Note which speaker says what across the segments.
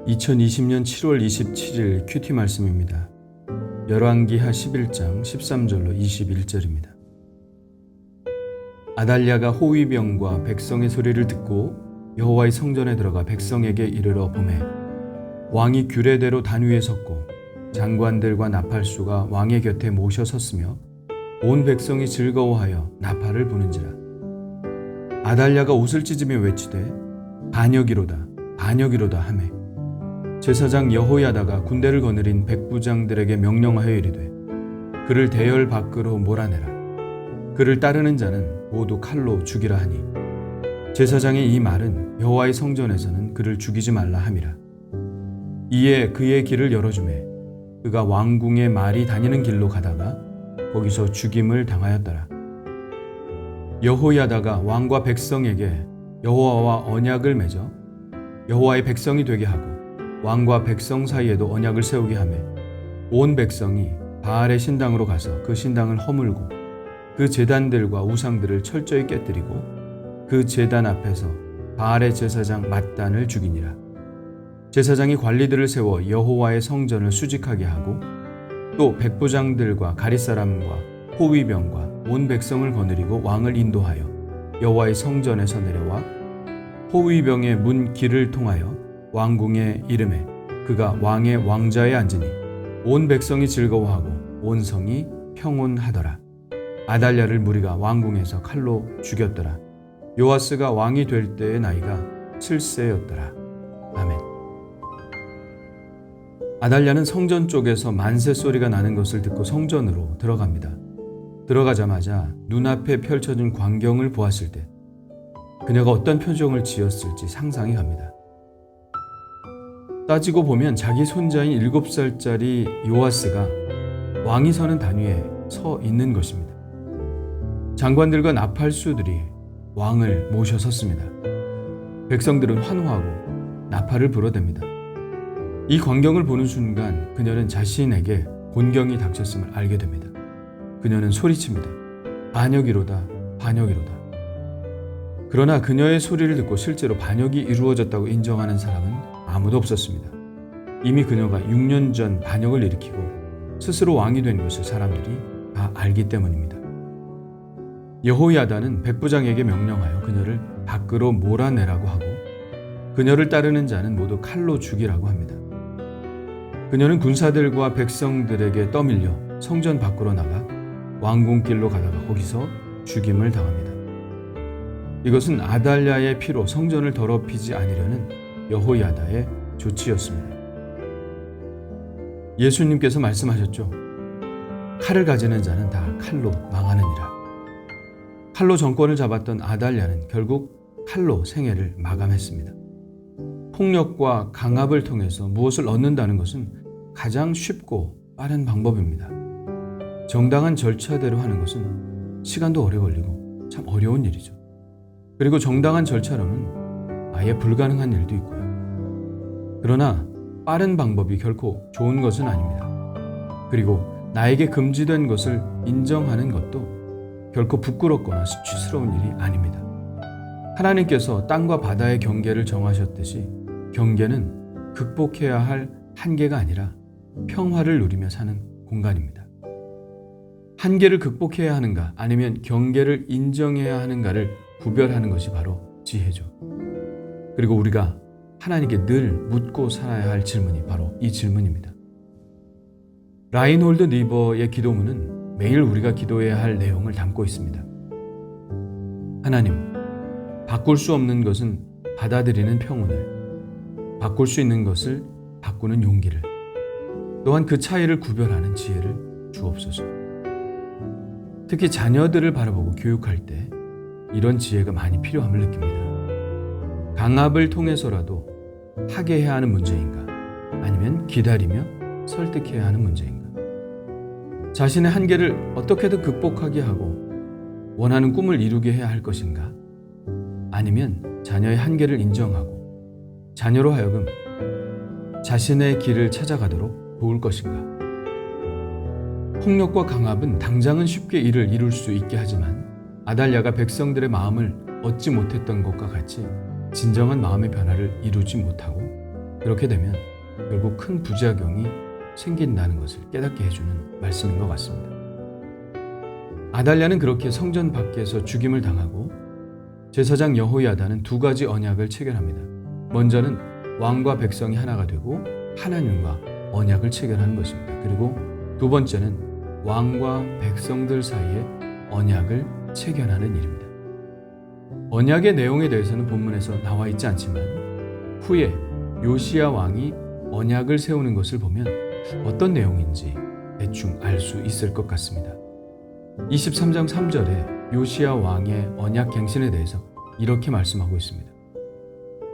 Speaker 1: 2020년 7월 27일 큐티 말씀입니다. 열왕기하 11장 13절로 21절입니다. 아달랴가 호위병과 백성의 소리를 듣고 여호와의 성전에 들어가 백성에게 이르러 보매 왕이 규례대로 단 위에 섰고 장관들과 나팔수가 왕의 곁에 모셔 섰으며 온 백성이 즐거워하여 나팔을 부는지라. 아달랴가 옷을 찢으며 외치되 반역이로다 반역이로다 하매 제사장 여호야다가 군대를 거느린 백부장들에게 명령하여 이르되 그를 대열 밖으로 몰아내라. 그를 따르는 자는 모두 칼로 죽이라 하니 제사장의 이 말은 여호와의 성전에서는 그를 죽이지 말라 함이라. 이에 그의 길을 열어주매 그가 왕궁의 말이 다니는 길로 가다가 거기서 죽임을 당하였더라. 여호야다가 왕과 백성에게 여호와와 언약을 맺어 여호와의 백성이 되게 하고 왕과 백성 사이에도 언약을 세우게 하며 온 백성이 바알의 신당으로 가서 그 신당을 허물고 그 제단들과 우상들을 철저히 깨뜨리고 그 제단 앞에서 바알의 제사장 맏단을 죽이니라. 제사장이 관리들을 세워 여호와의 성전을 수직하게 하고 또 백부장들과 가릿사람과 호위병과 온 백성을 거느리고 왕을 인도하여 여호와의 성전에서 내려와 호위병의 문 길을 통하여 왕궁에 이르매 그가 왕의 왕좌에 앉으니 온 백성이 즐거워하고 온 성이 평온하더라. 아달랴를 무리가 왕궁에서 칼로 죽였더라. 요아스가 왕이 될 때의 나이가 7세였더라. 아멘. 아달랴는 성전 쪽에서 만세 소리가 나는 것을 듣고 성전으로 들어갑니다. 들어가자마자 눈앞에 펼쳐진 광경을 보았을 때 그녀가 어떤 표정을 지었을지 상상이 갑니다. 따지고 보면 자기 손자인 7살짜리 요아스가 왕이 서는 단위에 서 있는 것입니다. 장관들과 나팔수들이 왕을 모셔 섰습니다. 백성들은 환호하고 나팔을 불어댑니다. 이 광경을 보는 순간 그녀는 자신에게 곤경이 닥쳤음을 알게 됩니다. 그녀는 소리칩니다. 반역이로다 반역이로다. 그러나 그녀의 소리를 듣고 실제로 반역이 이루어졌다고 인정하는 사람은 아무도 없었습니다. 이미 그녀가 6년 전 반역을 일으키고 스스로 왕이 된 것을 사람들이 다 알기 때문입니다. 여호야다는 백부장에게 명령하여 그녀를 밖으로 몰아내라고 하고 그녀를 따르는 자는 모두 칼로 죽이라고 합니다. 그녀는 군사들과 백성들에게 떠밀려 성전 밖으로 나가 왕궁길로 가다가 거기서 죽임을 당합니다. 이것은 아달랴의 피로 성전을 더럽히지 않으려는 여호야다의 조치였습니다. 예수님께서 말씀하셨죠. 칼을 가지는 자는 다 칼로 망하느니라. 칼로 정권을 잡았던 아달랴는 결국 칼로 생애를 마감했습니다. 폭력과 강압을 통해서 무엇을 얻는다는 것은 가장 쉽고 빠른 방법입니다. 정당한 절차대로 하는 것은 시간도 오래 걸리고 참 어려운 일이죠. 그리고 정당한 절차로는 아예 불가능한 일도 있고요. 그러나 빠른 방법이 결코 좋은 것은 아닙니다. 그리고 나에게 금지된 것을 인정하는 것도 결코 부끄럽거나 수치스러운 일이 아닙니다. 하나님께서 땅과 바다의 경계를 정하셨듯이 경계는 극복해야 할 한계가 아니라 평화를 누리며 사는 공간입니다. 한계를 극복해야 하는가 아니면 경계를 인정해야 하는가를 구별하는 것이 바로 지혜죠. 그리고 우리가 하나님께 늘 묻고 살아야 할 질문이 바로 이 질문입니다. 라인홀드 리버의 기도문은 매일 우리가 기도해야 할 내용을 담고 있습니다. 하나님, 바꿀 수 없는 것은 받아들이는 평온을, 바꿀 수 있는 것을 바꾸는 용기를, 또한 그 차이를 구별하는 지혜를 주옵소서. 특히 자녀들을 바라보고 교육할 때 이런 지혜가 많이 필요함을 느낍니다. 강압을 통해서라도 하게 해야 하는 문제인가? 아니면 기다리며 설득해야 하는 문제인가? 자신의 한계를 어떻게든 극복하게 하고 원하는 꿈을 이루게 해야 할 것인가? 아니면 자녀의 한계를 인정하고 자녀로 하여금 자신의 길을 찾아가도록 도울 것인가? 폭력과 강압은 당장은 쉽게 일을 이룰 수 있게 하지만 아달랴가 백성들의 마음을 얻지 못했던 것과 같이 진정한 마음의 변화를 이루지 못하고 그렇게 되면 결국 큰 부작용이 생긴다는 것을 깨닫게 해주는 말씀인 것 같습니다. 아달랴는 그렇게 성전 밖에서 죽임을 당하고 제사장 여호야다는 두 가지 언약을 체결합니다. 먼저는 왕과 백성이 하나가 되고 하나님과 언약을 체결하는 것입니다. 그리고 두 번째는 왕과 백성들 사이에 언약을 체결하는 일입니다. 언약의 내용에 대해서는 본문에서 나와 있지 않지만 후에 요시야 왕이 언약을 세우는 것을 보면 어떤 내용인지 대충 알 수 있을 것 같습니다. 23장 3절에 요시야 왕의 언약 갱신에 대해서 이렇게 말씀하고 있습니다.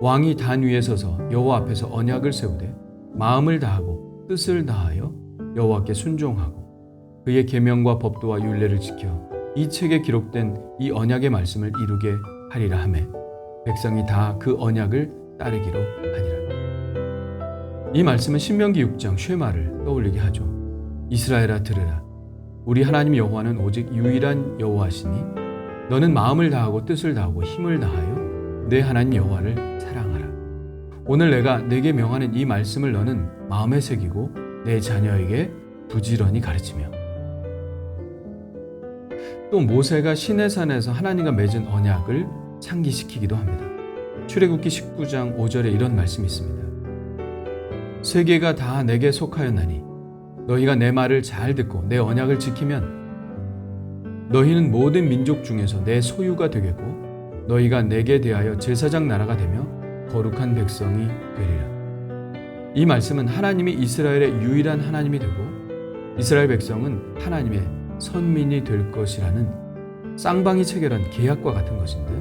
Speaker 1: 왕이 단 위에 서서 여호와 앞에서 언약을 세우되 마음을 다하고 뜻을 다하여 여호와께 순종하고 그의 계명과 법도와 율례를 지켜 이 책에 기록된 이 언약의 말씀을 이루게 하리라 하매 백성이 다 그 언약을 따르기로 하니라. 이 말씀은 신명기 6장 쉐마를 떠올리게 하죠. 이스라엘아 들으라. 우리 하나님 여호와는 오직 유일한 여호와시니 너는 마음을 다하고 뜻을 다하고 힘을 다하여 내 하나님 여호와를 사랑하라. 오늘 내가 네게 명하는 이 말씀을 너는 마음에 새기고 내 자녀에게 부지런히 가르치며. 또 모세가 시내산에서 하나님과 맺은 언약을 상기시키기도 합니다. 출애굽기 19장 5절에 이런 말씀이 있습니다. 세계가 다 내게 속하였나니 너희가 내 말을 잘 듣고 내 언약을 지키면 너희는 모든 민족 중에서 내 소유가 되겠고 너희가 내게 대하여 제사장 나라가 되며 거룩한 백성이 되리라. 이 말씀은 하나님이 이스라엘의 유일한 하나님이 되고 이스라엘 백성은 하나님의 선민이 될 것이라는 쌍방이 체결한 계약과 같은 것인데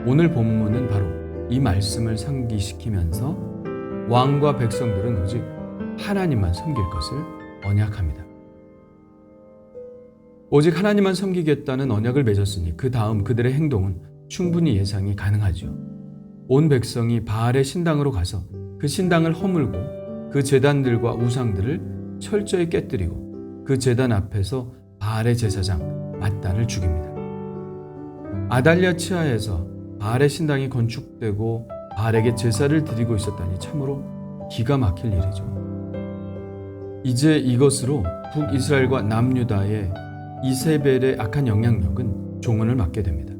Speaker 1: 오늘 본문은 바로 이 말씀을 상기시키면서 왕과 백성들은 오직 하나님만 섬길 것을 언약합니다. 오직 하나님만 섬기겠다는 언약을 맺었으니 그 다음 그들의 행동은 충분히 예상이 가능하죠. 온 백성이 바알의 신당으로 가서 그 신당을 허물고 그 제단들과 우상들을 철저히 깨뜨리고 그 제단 앞에서 바알의 제사장 앗단을 죽입니다. 아달랴 치하에서 바알의 신당이 건축되고 바알에게 제사를 드리고 있었다니 참으로 기가 막힐 일이죠. 이제 이것으로 북이스라엘과 남유다의 이세벨의 악한 영향력은 종언을 맡게 됩니다.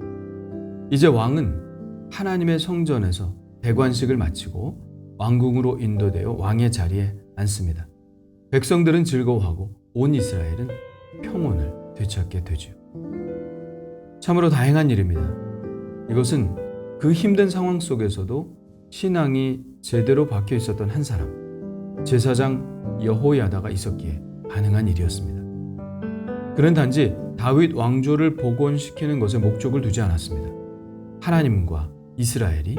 Speaker 1: 이제 왕은 하나님의 성전에서 대관식을 마치고 왕궁으로 인도되어 왕의 자리에 앉습니다. 백성들은 즐거워하고 온 이스라엘은 평온을 되찾게 되죠. 참으로 다행한 일입니다. 이것은 그 힘든 상황 속에서도 신앙이 제대로 박혀 있었던 한 사람, 제사장 여호야다가 있었기에 가능한 일이었습니다. 그는 단지 다윗 왕조를 복원시키는 것에 목적을 두지 않았습니다. 하나님과 이스라엘이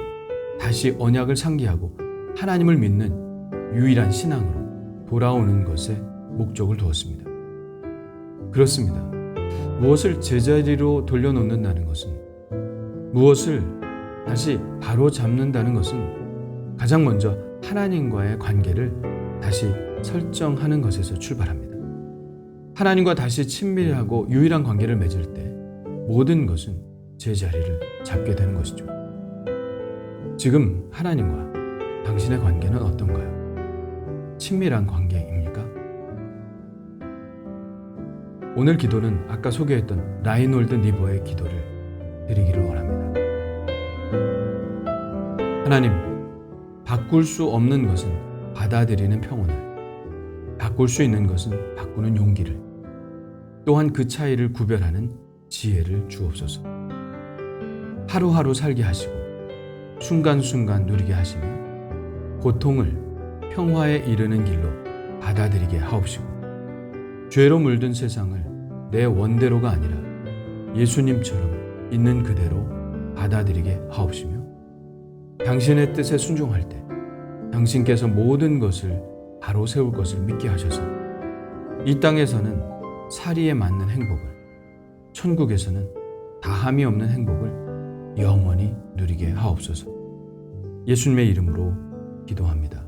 Speaker 1: 다시 언약을 상기하고 하나님을 믿는 유일한 신앙으로 돌아오는 것에 목적을 두었습니다. 그렇습니다. 무엇을 제자리로 돌려놓는다는 것은, 무엇을 다시 바로 잡는다는 것은 가장 먼저 하나님과의 관계를 다시 설정하는 것에서 출발합니다. 하나님과 다시 친밀하고 유일한 관계를 맺을 때 모든 것은 제자리를 잡게 되는 것이죠. 지금 하나님과 당신의 관계는 어떤가요? 친밀한 관계입니까? 오늘 기도는 아까 소개했던 라이놀드 니버의 기도를 드리기를 원합니다. 하나님, 바꿀 수 없는 것은 받아들이는 평온을, 바꿀 수 있는 것은 바꾸는 용기를, 또한 그 차이를 구별하는 지혜를 주옵소서. 하루하루 살게 하시고 순간순간 누리게 하시며 고통을 평화에 이르는 길로 받아들이게 하옵시고 죄로 물든 세상을 내 원대로가 아니라 예수님처럼 있는 그대로 받아들이게 하옵시며 당신의 뜻에 순종할 때 당신께서 모든 것을 바로 세울 것을 믿게 하셔서 이 땅에서는 사리에 맞는 행복을, 천국에서는 다함이 없는 행복을 영원히 누리게 하옵소서. 예수님의 이름으로 기도합니다.